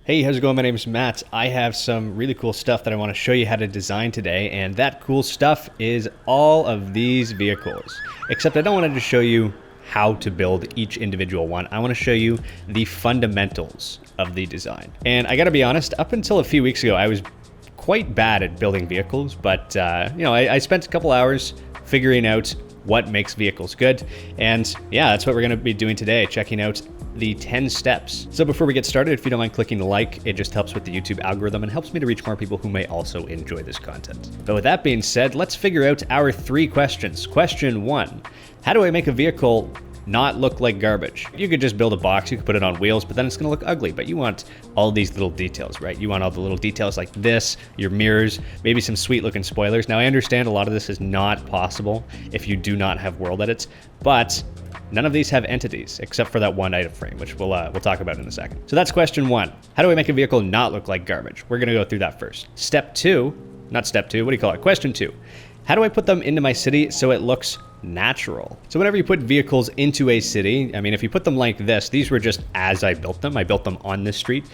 Hey, how's it going? My name is Matt. I have some really cool stuff that I want to show you how to design today, and that cool stuff is all of these vehicles. Except I don't want to just show you how to build each individual one. I want to show you the fundamentals of the design. And I gotta be honest, up until a few weeks ago, I was quite bad at building vehicles, but I spent a couple hours figuring out what makes vehicles good. And yeah, that's what we're gonna be doing today, checking out the 10 steps. So before we get started, if you don't mind clicking the like, it just helps with the YouTube algorithm and helps me to reach more people who may also enjoy this content. But with that being said, let's figure out our 3 questions. Question 1, how do I make a vehicle not look like garbage? You could just build a box, you could put it on wheels, but then it's gonna look ugly. But you want all these little details, right? You want all the little details like this, your mirrors, maybe some sweet looking spoilers. Now I understand a lot of this is not possible if you do not have world edits, but none of these have entities except for that one item frame, which we'll talk about in a second. So that's question 1. How do I make a vehicle not look like garbage? We're gonna go through that first. Question 2. How do I put them into my city so it looks natural? So whenever you put vehicles into a city, I mean, if you put them like this, these were just as I built them. I built them on this street.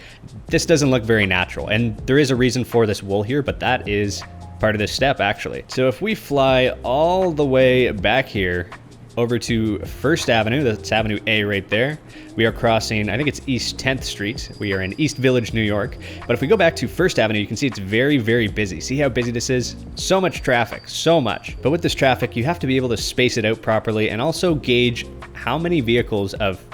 This doesn't look very natural. And there is a reason for this wool here, but that is part of this step actually. So if we fly all the way back here over to First Avenue, that's Avenue A right there. We are crossing, I think it's East 10th Street. We are in EastVillage, New York. But if we go back to First Avenue, you can see it's very, very busy. See how busy this is? So much traffic, so much. But with this traffic, you have to be able to space it out properly and also gauge how many vehicles of,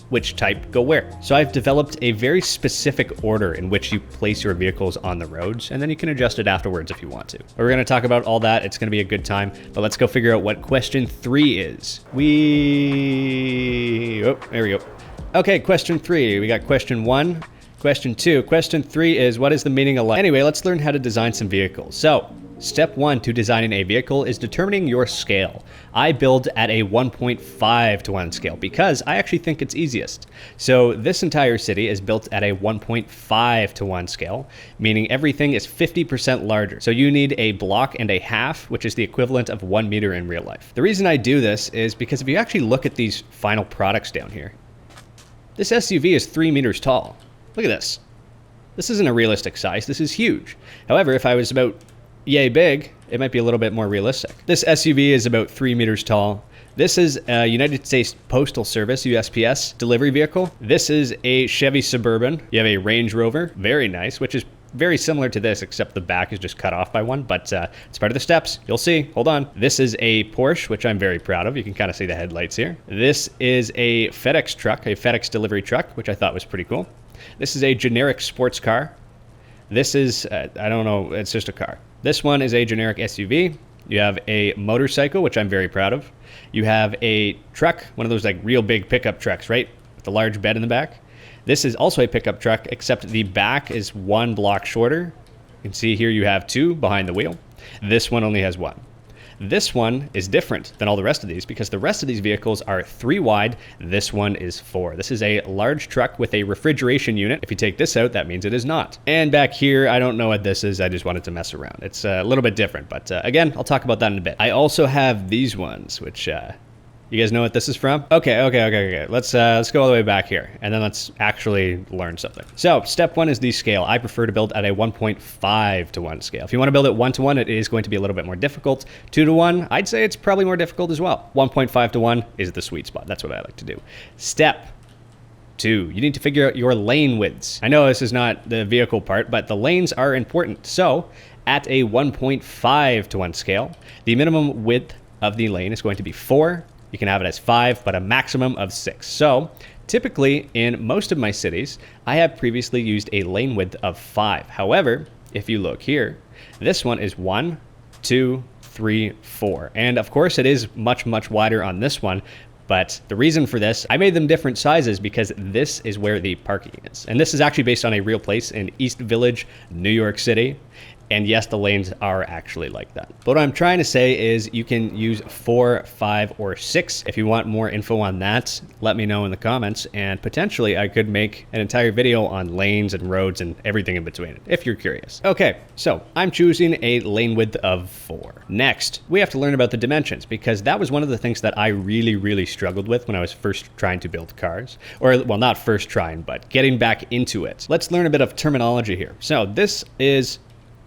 which type go where. So I've developed a very specific order in which you place your vehicles on the roads, and then you can adjust it afterwards if you want to. But we're gonna talk about all that. It's gonna be a good time, but let's go figure out what question 3 is. There we go. Okay, question 3, we got question 1, question 2. Question 3 is, what is the meaning of life? Anyway, let's learn how to design some vehicles. So, step 1 to designing a vehicle is determining your scale. I build at a 1.5 to 1 scale because I actually think it's easiest. So this entire city is built at a 1.5 to 1 scale, meaning everything is 50% larger. So you need a block and a half, which is the equivalent of 1 meter in real life. The reason I do this is because if you actually look at these final products down here, this SUV is 3 meters tall. Look at this. This isn't a realistic size. This is huge. However, if I was about yay big, it might be a little bit more realistic. This SUV is about 3 meters tall. This is a United States Postal Service, USPS, delivery vehicle. This is a Chevy Suburban. You have a Range Rover, very nice, which is very similar to this, except the back is just cut off by one, but it's part of the steps. You'll see, hold on. This is a Porsche, which I'm very proud of. You can kind of see the headlights here. This is a FedEx truck, a FedEx delivery truck, which I thought was pretty cool. This is a generic sports car. This is, I don't know, it's just a car. This one is a generic SUV. You have a motorcycle, which I'm very proud of. You have a truck, one of those like real big pickup trucks, right? With the large bed in the back. This is also a pickup truck, except the back is 1 block shorter. You can see here you have 2 behind the wheel. This one only has 1. This one is different than all the rest of these because the rest of these vehicles are 3 wide. This one is 4. This is a large truck with a refrigeration unit. If you take this out, that means it is not. And back here, I don't know what this is. I just wanted to mess around. It's a little bit different, but again, I'll talk about that in a bit. I also have these ones, which you guys know what this is from? Okay. Let's go all the way back here, and then let's actually learn something. So step 1 is the scale. I prefer to build at a 1.5 to 1 scale. If you want to build it 1 to 1, it is going to be a little bit more difficult. 2 to 1, I'd say it's probably more difficult as well. 1.5 to 1 is the sweet spot. That's what I like to do. Step 2, you need to figure out your lane widths. I know this is not the vehicle part, but the lanes are important. So at a 1.5 to 1 scale, the minimum width of the lane is going to be 4. You can have it as 5, but a maximum of 6. So typically in most of my cities, I have previously used a lane width of 5. However, if you look here, this one is 1, 2, 3, 4. And of course it is much, much wider on this one. But the reason for this, I made them different sizes because this is where the parking is. And this is actually based on a real place in EastVillage, New York City. And yes, the lanes are actually like that. But what I'm trying to say is you can use 4, 5, or 6. If you want more info on that, let me know in the comments, and potentially I could make an entire video on lanes and roads and everything in between, if you're curious. Okay, so I'm choosing a lane width of 4. Next, we have to learn about the dimensions, because that was one of the things that I really struggled with when I was first trying to build cars. Or, well, not first trying, but getting back into it. Let's learn a bit of terminology here. So this is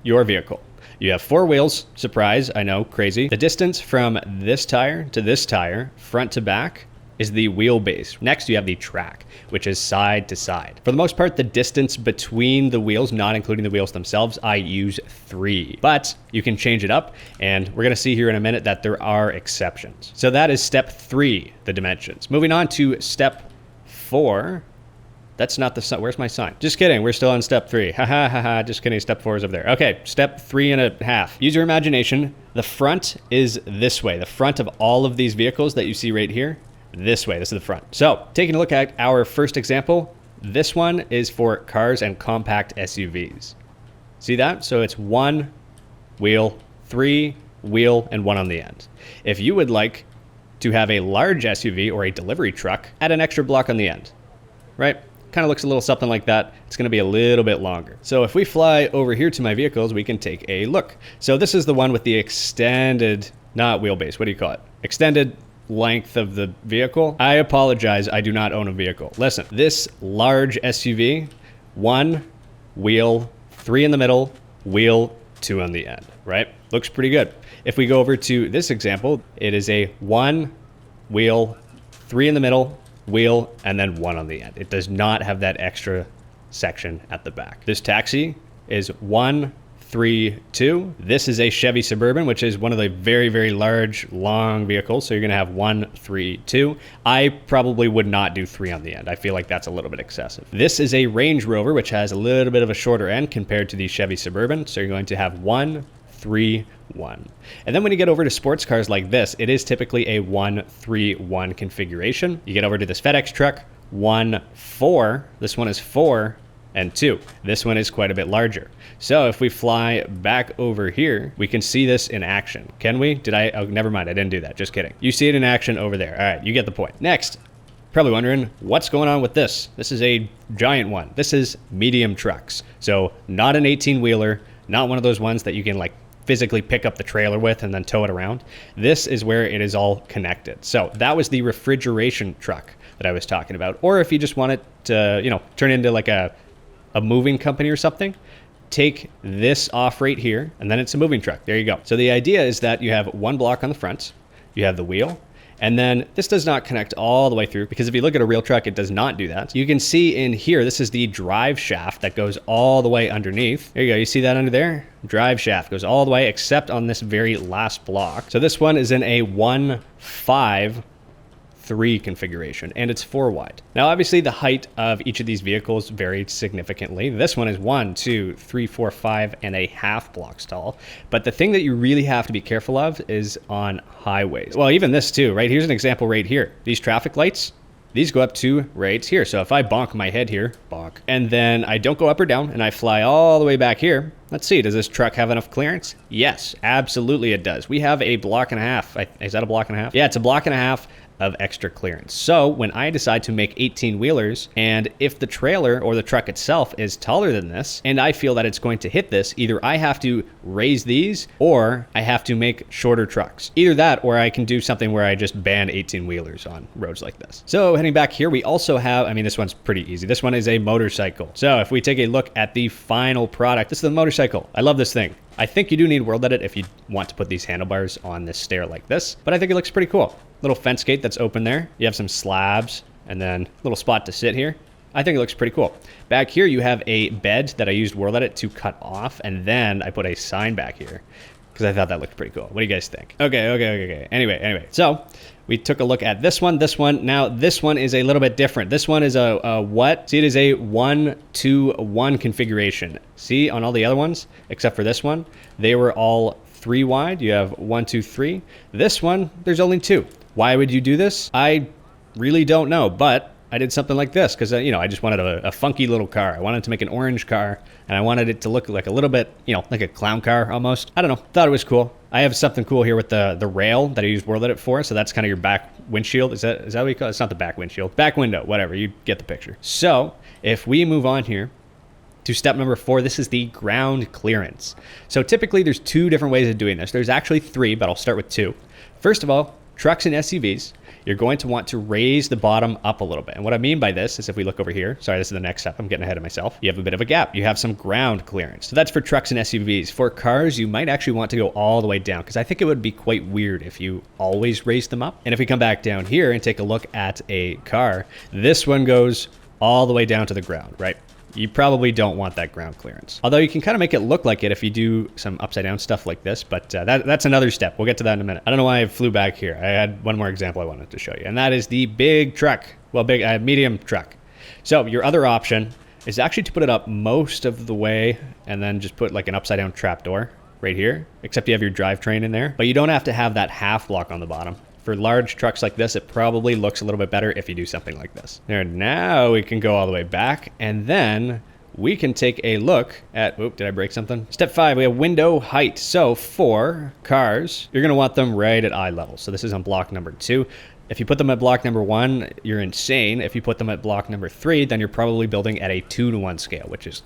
your vehicle. You have 4 wheels. Surprise, I know, crazy. The distance from this tire to this tire, front to back, is the wheelbase. Next, you have the track, which is side to side. For the most part, the distance between the wheels, not including the wheels themselves, I use 3. But you can change it up, and we're gonna see here in a minute that there are exceptions. So that is step 3, the dimensions. Moving on to step 4. That's not the sign. Where's my sign? Just kidding. We're still on step 3. Ha. Just kidding. Step 4 is up there. Okay. Step 3.5. Use your imagination. The front is this way. The front of all of these vehicles that you see right here, this way. This is the front. So taking a look at our first example, this one is for cars and compact SUVs. See that? So it's 1 wheel, 3 wheel, and 1 on the end. If you would like to have a large SUV or a delivery truck, add an extra block on the end, right? Kind of looks a little something like that. It's going to be a little bit longer. So if we fly over here to my vehicles, we can take a look. So this is the one with the extended, not wheelbase, what do you call it? Extended length of the vehicle. I apologize, I do not own a vehicle. Listen, this large SUV, 1 wheel, 3 in the middle, wheel, 2 on the end, right? Looks pretty good. If we go over to this example, it is a 1 wheel, 3 in the middle, wheel, and then 1 on the end. It does not have that extra section at the back. This taxi is 1, 3, 2. This is a Chevy Suburban, which is one of the very large, long vehicles. So you're gonna have 1, 3, 2. I probably would not do 3 on the end. I feel like that's a little bit excessive. This is a Range Rover, which has a little bit of a shorter end compared to the Chevy Suburban. So you're going to have 1, 3, 1. And then when you get over to sports cars like this, it is typically a 1, 3, 1 configuration. You get over to this FedEx truck, 1, 4. This one is 4 and 2. This one is quite a bit larger. So if we fly back over here, we can see this in action. Can we? Oh, never mind. I didn't do that. Just kidding. You see it in action over there. All right, you get the point. Next, probably wondering what's going on with this. This is a giant one. This is medium trucks. So not an 18-wheeler, not one of those ones that you can like physically pick up the trailer with and then tow it around. This is where it is all connected. So that was the refrigeration truck that I was talking about. Or if you just want it to, you know, turn into like a moving company or something, take this off right here, and then it's a moving truck. There you go. So the idea is that you have 1 block on the front, you have the wheel, and then this does not connect all the way through, because if you look at a real truck, it does not do that. You can see in here, this is the drive shaft that goes all the way underneath. There you go. You see that under there? Drive shaft goes all the way except on this very last block. So this one is in a 1, 5, 3 configuration, and it's 4 wide. Now, obviously the height of each of these vehicles varied significantly. This one is 1, 2, 3, 4, 5.5 blocks tall. But the thing that you really have to be careful of is on highways. Well, even this too, right? Here's an example right here. These traffic lights, these go up to right here. So if I bonk my head here, bonk, and then I don't go up or down and I fly all the way back here, let's see, does this truck have enough clearance? Yes, absolutely it does. We have a 1.5 blocks. Is that a 1.5 blocks? Yeah, it's a 1.5 blocks of extra clearance. So when I decide to make 18-wheelers, and if the trailer or the truck itself is taller than this, and I feel that it's going to hit this, either I have to raise these or I have to make shorter trucks. Either that, or I can do something where I just ban 18-wheelers on roads like this. So heading back here, we also have, I mean, this one's pretty easy. This one is a motorcycle. So if we take a look at the final product, this is the motorcycle. I love this thing. I think you do need world edit if you want to put these handlebars on this stair like this, but I think it looks pretty cool. Little fence gate that's open there. You have some slabs and then a little spot to sit here. I think it looks pretty cool. Back here, you have a bed that I used world edit to cut off, and then I put a sign back here because I thought that looked pretty cool. What do you guys think? Okay. Anyway, so we took a look at this one. Now this one is a little bit different. This one is a what? See, it is a 1, 2, 1 configuration. See, on all the other ones, except for this one, they were all 3 wide. You have 1, 2, 3. This one, there's only 2. Why would you do this? I really don't know, but I did something like this because, you know, I just wanted a funky little car. I wanted to make an orange car, and I wanted it to look like a little bit, you know, like a clown car almost. I don't know. Thought it was cool. I have something cool here with the rail that I use World Edit for. So that's kind of your back windshield. Is that what you call it? It's not the back windshield. Back window, whatever. You get the picture. So if we move on here to step number 4, this is the ground clearance. So typically there's 2 different ways of doing this. There's actually 3, but I'll start with 2. First of all, trucks and SUVs, you're going to want to raise the bottom up a little bit. And what I mean by this is if we look over here, sorry, this is the next step. I'm getting ahead of myself. You have a bit of a gap. You have some ground clearance. So that's for trucks and SUVs. For cars, you might actually want to go all the way down because I think it would be quite weird if you always raised them up. And if we come back down here and take a look at a car, this one goes all the way down to the ground, right? You probably don't want that ground clearance. Although you can kind of make it look like it if you do some upside down stuff like this, but that's another step. We'll get to that in a minute. I don't know why I flew back here. I had one more example I wanted to show you, and that is the big truck. Well, medium truck. So your other option is actually to put it up most of the way and then just put like an upside down trapdoor right here, except you have your drivetrain in there, but you don't have to have that half block on the bottom. For large trucks like this, it probably looks a little bit better if you do something like this. There, now we can go all the way back, and then we can take a look at, oop, did I break something? Step 5, we have window height. So for cars, you're gonna want them right at eye level. So this is on block number 2. If you put them at block number 1, you're insane. If you put them at block number 3, then you're probably building at a 2-to-1 scale, which is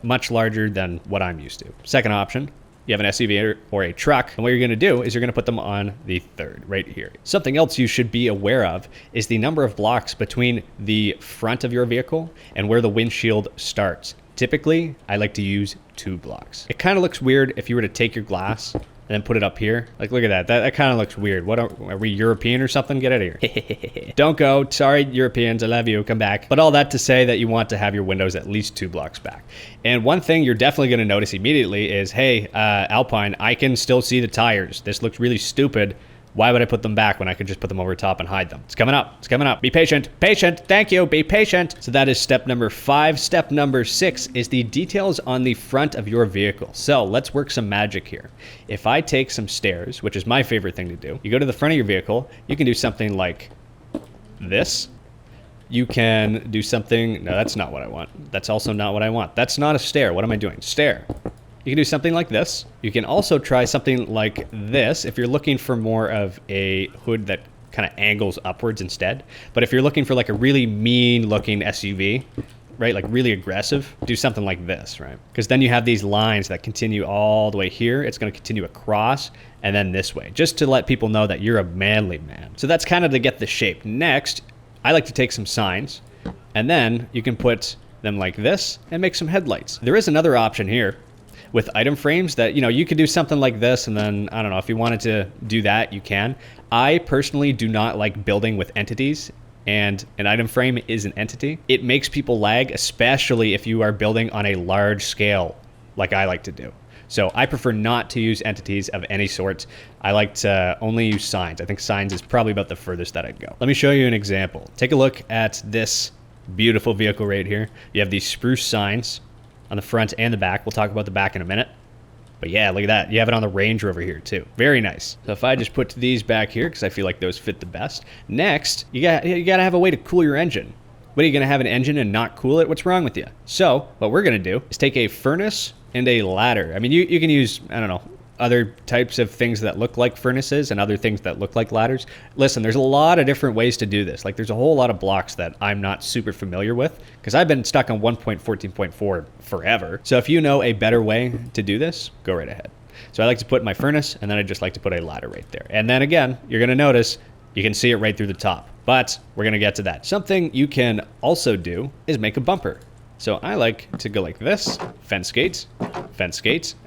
much larger than what I'm used to. Second option, you have an SUV or a truck, and what you're gonna do is you're gonna put them on the 3rd, right here. Something else you should be aware of is the number of blocks between the front of your vehicle and where the windshield starts. Typically, I like to use 2 blocks. It kind of looks weird if you were to take your glass and then put it up here. Like, look at that. That kind of looks weird. What are we, European or something? Get out of here. Don't go. Sorry, Europeans. I love you. Come back. But all that to say that you want to have your windows at least 2 blocks back. And one thing you're definitely going to notice immediately is, hey, Alpine, I can still see the tires. This looks really stupid. Why would I put them back when I could just put them over top and hide them? It's coming up. It's coming up. Be patient. Patient. Thank you. Be patient. So that is step number 5. Step number 6 is the details on the front of your vehicle. So let's work some magic here. If I take some stairs, which is my favorite thing to do, you go to the front of your vehicle, you can do something like this. You can do something, no, that's not what I want. That's also not what I want. That's not a stair. What am I doing? Stair. You can do something like this. You can also try something like this if you're looking for more of a hood that kind of angles upwards instead. But if you're looking for like a really mean looking SUV, right, like really aggressive, do something like this, right? Because then you have these lines that continue all the way here. It's going to continue across and then this way, just to let people know that you're a manly man. So that's kind of to get the shape. Next, I like to take some signs, and then you can put them like this and make some headlights. There is another option here with item frames that, you know, you could do something like this, and then, I don't know, if you wanted to do that, you can. I personally do not like building with entities, and an item frame is an entity. It makes people lag, especially if you are building on a large scale, like I like to do. So I prefer not to use entities of any sort. I like to only use signs. I think signs is probably about the furthest that I'd go. Let me show you an example. Take a look at this beautiful vehicle right here. You have these spruce signs on the front and the back. We'll talk about the back in a minute. But yeah, look at that. You have it on the Range Rover here too. Very nice. So if I just put these back here, because I feel like those fit the best. Next, you gotta have a way to cool your engine. What, are you gonna have an engine and not cool it? What's wrong with you? So what we're gonna do is take a furnace and a ladder. I mean, you can use, I don't know, other types of things that look like furnaces and other things that look like ladders. Listen, there's a lot of different ways to do this. Like, there's a whole lot of blocks that I'm not super familiar with because I've been stuck on 1.14.4 forever. So if you know a better way to do this, go right ahead. So I like to put my furnace, and then I just like to put a ladder right there. And then again, you're gonna notice you can see it right through the top, but we're gonna get to that. Something you can also do is make a bumper. So I like to go like this, fence gates,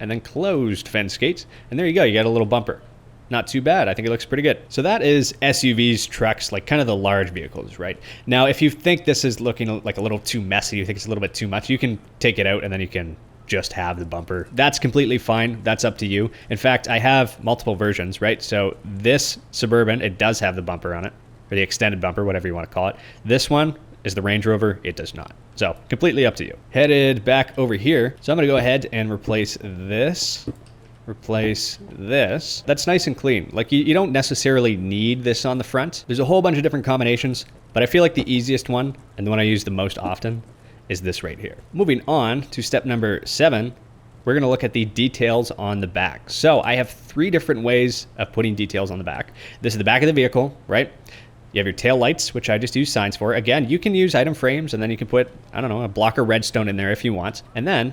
and then closed fence gates. And there you go, you got a little bumper. Not too bad, I think it looks pretty good. So that is SUVs, trucks, like kind of the large vehicles, right? Now, if you think this is looking like a little too messy, you think it's a little bit too much, you can take it out and then you can just have the bumper. That's completely fine, that's up to you. In fact, I have multiple versions, right? So this Suburban, it does have the bumper on it, or the extended bumper, whatever you want to call it. This one is the Range Rover, it does not. So completely up to you. Headed back over here. So I'm gonna go ahead and replace this. That's nice and clean. Like, you don't necessarily need this on the front. There's a whole bunch of different combinations, But I feel like the easiest one, and the one I use the most often, is this right here. Moving on to step number 7, we're gonna look at the details on the back. So I have 3 different ways of putting details on the back. This is the back of the vehicle, right? You have your tail lights, which I just use signs for. Again, you can use item frames, and then you can put, I don't know, a block of redstone in there if you want. And then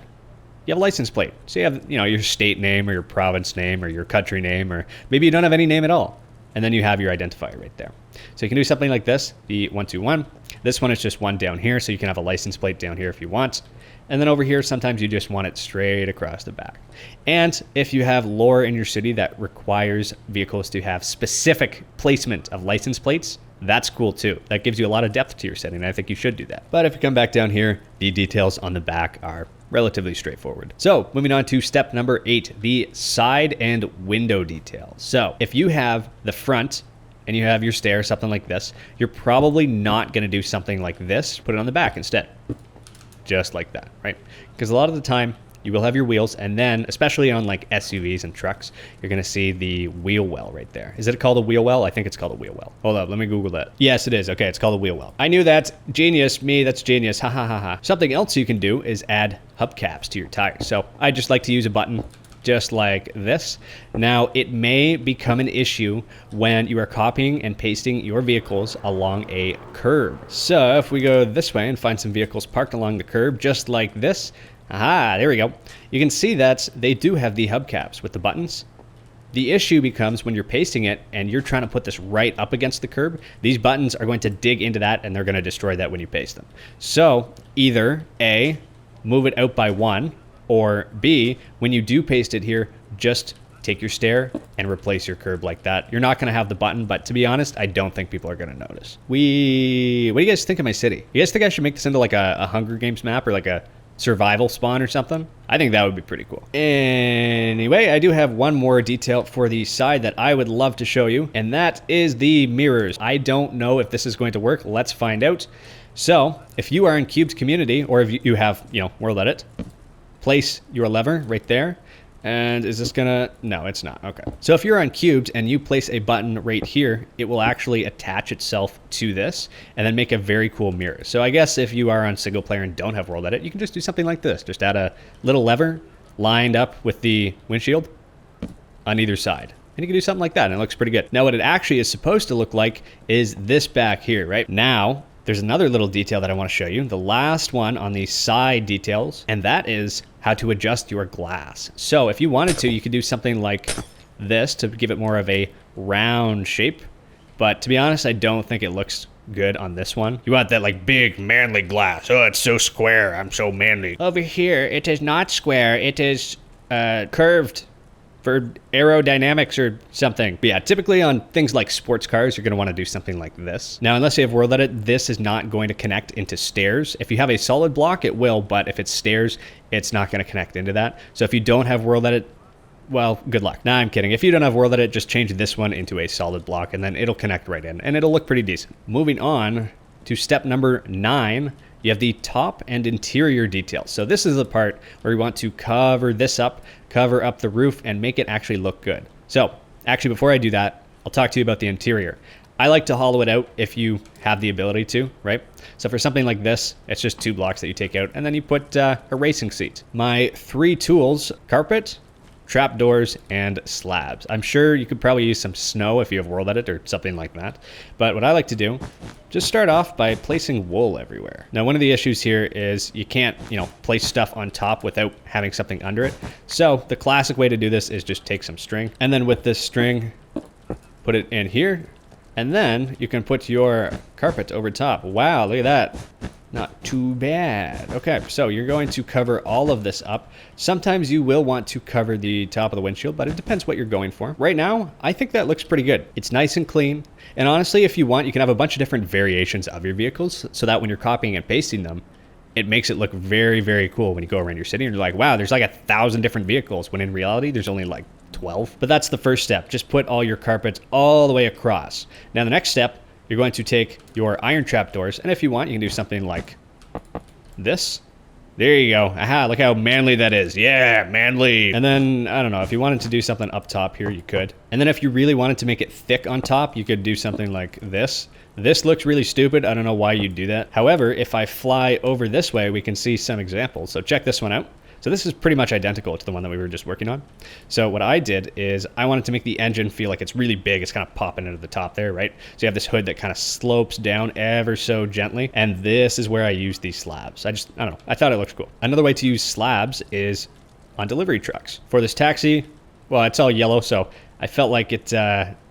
you have a license plate. So you have, your state name or your province name or your country name, or maybe you don't have any name at all. And then you have your identifier right there. So you can do something like this, the 121. This one is just one down here, so you can have a license plate down here if you want. And then over here, sometimes you just want it straight across the back. And if you have lore in your city that requires vehicles to have specific placement of license plates, that's cool too. That gives you a lot of depth to your setting, and I think you should do that. But if you come back down here, the details on the back are relatively straightforward. So moving on to step number 8, the side and window details. So if you have the front and you have your stair, something like this, you're probably not gonna do something like this, put it on the back instead. Just like that, right? Because a lot of the time you will have your wheels, and then especially on like SUVs and trucks, you're gonna see the wheel well right there. Is it called a wheel well? I think it's called a wheel well. Hold up, let me Google that. Yes, it is. Okay, it's called a wheel well. I knew that. Genius, me, that's genius. Ha ha ha ha. Something else you can do is add hubcaps to your tires. So I just like to use a button just like this. Now, it may become an issue when you are copying and pasting your vehicles along a curb. So if we go this way and find some vehicles parked along the curb, just like this, aha, there we go. You can see that they do have the hubcaps with the buttons. The issue becomes when you're pasting it and you're trying to put this right up against the curb, these buttons are going to dig into that and they're going to destroy that when you paste them. So either A, move it out by 1, or B, when you do paste it here, just take your stair and replace your curb like that. You're not going to have the button, but to be honest, I don't think people are going to notice. What do you guys think of my city? You guys think I should make this into like a Hunger Games map or like a survival spawn or something? I think that would be pretty cool. Anyway, I do have one more detail for the side that I would love to show you, and that is the mirrors. I don't know if this is going to work. Let's find out. So if you are in Cubed Community, or if you have, World Edit, place your lever right there. And is this gonna, no, it's not, okay. So if you're on Cubed and you place a button right here, it will actually attach itself to this and then make a very cool mirror. So I guess if you are on single player and don't have World Edit, you can just do something like this. Just add a little lever lined up with the windshield on either side. And you can do something like that and it looks pretty good. Now what it actually is supposed to look like is this back here, right? Now, there's another little detail that I want to show you, the last one on the side details, and that is how to adjust your glass. So if you wanted to, you could do something like this to give it more of a round shape. But to be honest, I don't think it looks good on this one. You want that like big manly glass. Oh, it's so square. I'm so manly. Over here, it is not square. It is curved for aerodynamics or something. But yeah, typically on things like sports cars, you're gonna wanna do something like this. Now, unless you have World Edit, this is not going to connect into stairs. If you have a solid block, it will, but if it's stairs, it's not gonna connect into that. So if you don't have World Edit, well, good luck. Nah, I'm kidding. If you don't have World Edit, just change this one into a solid block and then it'll connect right in and it'll look pretty decent. Moving on to step number 9, you have the top and interior details. So this is the part where we want to cover this up, cover up the roof, and make it actually look good. So actually, before I do that, I'll talk to you about the interior. I like to hollow it out if you have the ability to, right? So for something like this, it's just 2 blocks that you take out, and then you put a racing seat. My 3 tools: carpet, trapdoors, and slabs. I'm sure you could probably use some snow if you have World Edit or something like that. But what I like to do, just start off by placing wool everywhere. Now, one of the issues here is you can't, place stuff on top without having something under it. So the classic way to do this is just take some string, and then with this string, put it in here, and then you can put your carpet over top. Wow, look at that. Not too bad. Okay, so you're going to cover all of this up. Sometimes you will want to cover the top of the windshield, but it depends what you're going for. Right now, I think that looks pretty good. It's nice and clean. And honestly, if you want, you can have a bunch of different variations of your vehicles so that when you're copying and pasting them, it makes it look very, very cool when you go around your city and you're like, wow, there's like 1,000 different vehicles, when in reality, there's only like 12. But that's the first step. Just put all your carpets all the way across. Now, the next step, you're going to take your iron trapdoors, and if you want, you can do something like this, There you go. Aha, look how manly that is. Yeah, manly. And then, I don't know, if you wanted to do something up top here, you could. And then if you really wanted to make it thick on top, you could do something like this. This looks really stupid. I don't know why you'd do that. However, if I fly over this way, we can see some examples. So check this one out. So this is pretty much identical to the one that we were just working on. So what I did is I wanted to make the engine feel like it's really big. It's kind of popping into the top there, right? So you have this hood that kind of slopes down ever so gently. And this is where I use these slabs. I don't know. I thought it looked cool. Another way to use slabs is on delivery trucks. For this taxi, well, it's all yellow, so I felt like it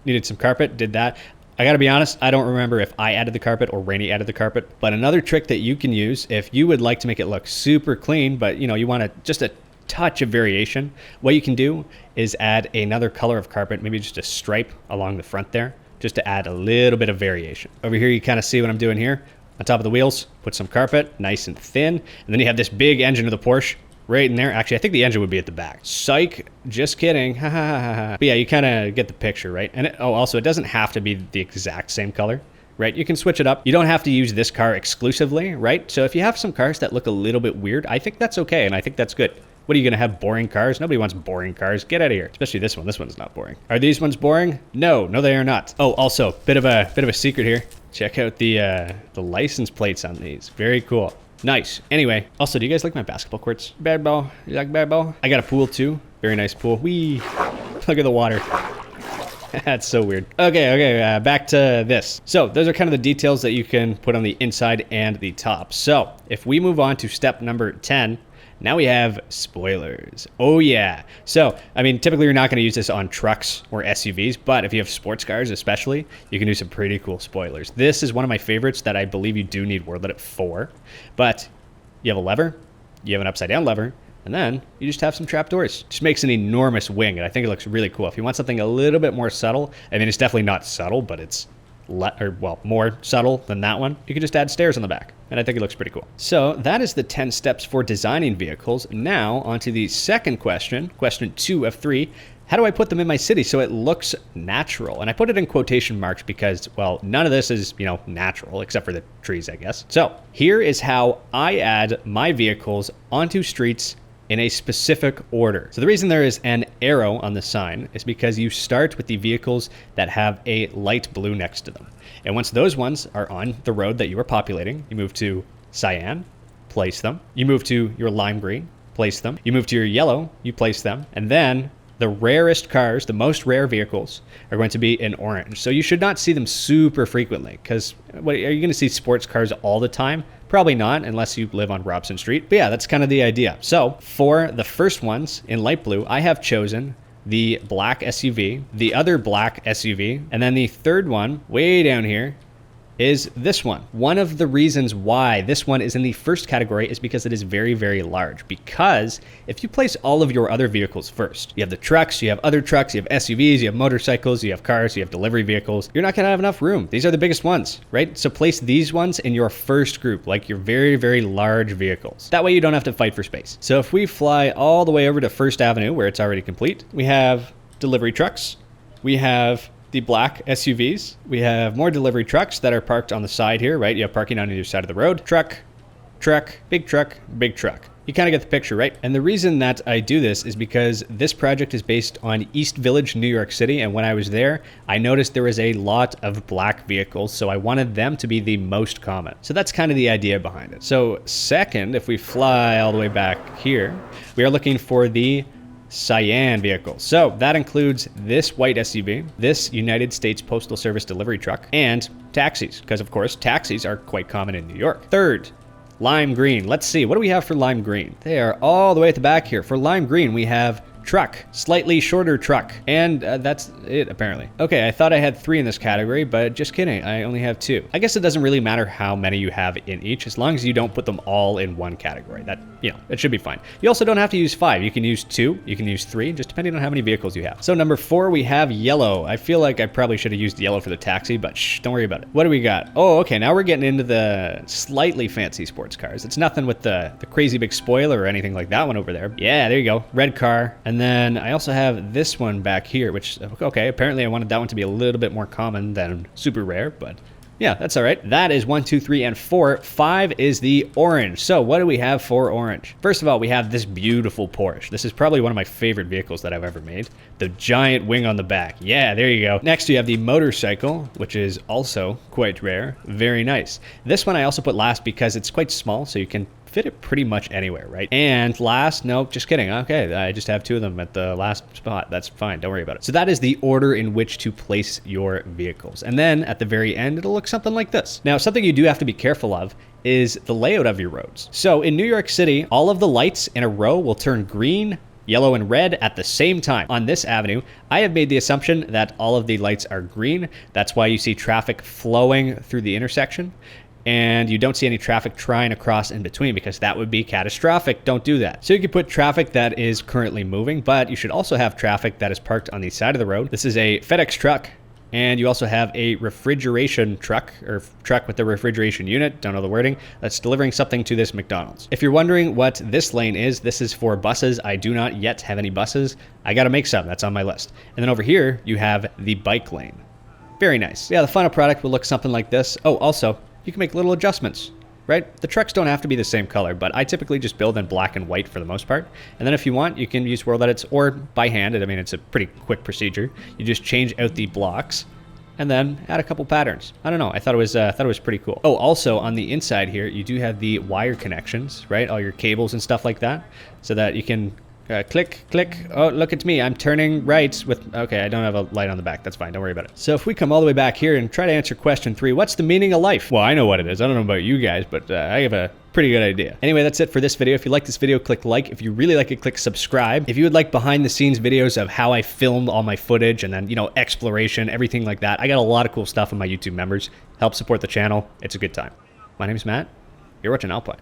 needed some carpet, did that. I gotta be honest, I don't remember if I added the carpet or Rainey added the carpet, but another trick that you can use if you would like to make it look super clean, but you want just a touch of variation, what you can do is add another color of carpet, maybe just a stripe along the front there, just to add a little bit of variation. Over here, you kind of see what I'm doing here. On top of the wheels, put some carpet, nice and thin, and then you have this big engine of the Porsche right in there. Actually, I think the engine would be at the back. Psych, just kidding. Ha ha ha ha. But yeah, you kind of get the picture, right? And also, it doesn't have to be the exact same color, right? You can switch it up. You don't have to use this car exclusively, right? So if you have some cars that look a little bit weird, I think that's okay, and I think that's good. What are you going to have, boring cars? Nobody wants boring cars. Get out of here. Especially this one. This one's not boring. Are these ones boring? No, they are not. Oh, also, bit of a secret here. Check out the license plates on these. Very cool. Nice. Anyway, also, do you guys like my basketball courts? Bad ball. You like bad ball? I got a pool too. Very nice pool. Whee! Look at the water. That's so weird. Okay, back to this. So those are kind of the details that you can put on the inside and the top. So if we move on to step number 10, now we have spoilers. Oh yeah. So, I mean, typically you're not going to use this on trucks or SUVs, but if you have sports cars especially, you can do some pretty cool spoilers. This is one of my favorites that I believe you do need wordlet for, but you have a lever, you have an upside down lever, and then you just have some trapdoors. Just makes an enormous wing, and I think it looks really cool. If you want something a little bit more subtle, I mean, it's definitely not subtle, but it's more subtle than that one, you can just add stairs on the back, and I think it looks pretty cool. So that is the 10 steps for designing vehicles. Now onto the second question 2 of 3. How do I put them in my city so it looks natural? And I put it in quotation marks because, well, none of this is, natural except for the trees, I guess. So here is how I add my vehicles onto streets in a specific order. So the reason there is an arrow on the sign is because you start with the vehicles that have a light blue next to them. And once those ones are on the road that you are populating, you move to cyan, place them. You move to your lime green, place them. You move to your yellow, you place them. And then the rarest cars, the most rare vehicles, are going to be in orange. So you should not see them super frequently, because are you going to see sports cars all the time? Probably not, unless you live on Robson Street. But yeah, that's kind of the idea. So for the first ones in light blue, I have chosen the black SUV, the other black SUV, and then the third one way down here is this one. One of the reasons why this one is in the first category is because it is very, very large. Because if you place all of your other vehicles first, you have the trucks, you have other trucks, you have SUVs, you have motorcycles, you have cars, you have delivery vehicles, you're not going to have enough room. These are the biggest ones, right? So place these ones in your first group, like your very, very large vehicles. That way you don't have to fight for space. So if we fly all the way over to First Avenue, where it's already complete, we have delivery trucks, we have the black SUVs. We have more delivery trucks that are parked on the side here, right? You have parking on either side of the road. Truck, big truck, big truck. You kind of get the picture, right? And the reason that I do this is because this project is based on EastVillage, New York City. And when I was there, I noticed there was a lot of black vehicles. So I wanted them to be the most common. So that's kind of the idea behind it. So second, if we fly all the way back here, we are looking for the cyan vehicle. So that includes this white SUV, this United States Postal Service delivery truck, and taxis, because of course taxis are quite common in New York. Third, lime green. Let's see, what do we have for lime green? They are all the way at the back here. For lime green, we have truck, slightly shorter truck, and that's it apparently. Okay, I thought I had 3 in this category, but just kidding, I only have 2. I guess it doesn't really matter how many you have in each, as long as you don't put them all in one category. That, it should be fine. You also don't have to use 5. You can use 2, you can use 3, just depending on how many vehicles you have. So number 4, we have yellow. I feel like I probably should have used yellow for the taxi, but shh, don't worry about it. What do we got? Oh, okay, now we're getting into the slightly fancy sports cars. It's nothing with the crazy big spoiler or anything like that one over there. Yeah, there you go, red car. And then I also have this one back here, which, okay, apparently I wanted that one to be a little bit more common than super rare, but Yeah, that's all right. That is 1, 2, 3, and 4. 5 is the orange. So what do we have for orange? First of all, we have this beautiful Porsche. This is probably one of my favorite vehicles that I've ever made. The giant wing on the back. Yeah, there you go. Next, you have the motorcycle, which is also quite rare. Very nice. This one I also put last because it's quite small, so you can fit it pretty much anywhere, right? And last, nope, just kidding. Okay, I just have 2 of them at the last spot. That's fine, don't worry about it. So that is the order in which to place your vehicles. And then at the very end, it'll look something like this. Now, something you do have to be careful of is the layout of your roads. So in New York City, all of the lights in a row will turn green, yellow, and red at the same time. On this avenue, I have made the assumption that all of the lights are green. That's why you see traffic flowing through the intersection. And you don't see any traffic trying to cross in between because that would be catastrophic. Don't do that. So you can put traffic that is currently moving, but you should also have traffic that is parked on the side of the road. This is a FedEx truck, and you also have a refrigeration truck, or truck with the refrigeration unit, don't know the wording, that's delivering something to this McDonald's. If you're wondering what this lane is, this is for buses. I do not yet have any buses. I gotta make some, that's on my list. And then over here, you have the bike lane. Very nice. Yeah, the final product will look something like this. Oh, also, you can make little adjustments, right? The trucks don't have to be the same color, but I typically just build in black and white for the most part. And then if you want, you can use world edits or by hand. I mean, it's a pretty quick procedure. You just change out the blocks and then add a couple patterns. I don't know. I thought it was pretty cool. Oh, also on the inside here, you do have the wire connections, right? All your cables and stuff like that, so that you can click, click. Oh, look at me. I'm turning right with... Okay, I don't have a light on the back. That's fine. Don't worry about it. So if we come all the way back here and try to answer question 3, what's the meaning of life? Well, I know what it is. I don't know about you guys, but I have a pretty good idea. Anyway, that's it for this video. If you like this video, click like. If you really like it, click subscribe. If you would like behind the scenes videos of how I filmed all my footage and then, you know, exploration, everything like that, I got a lot of cool stuff on my YouTube members. Help support the channel. It's a good time. My name's Matt. You're watching Alpine.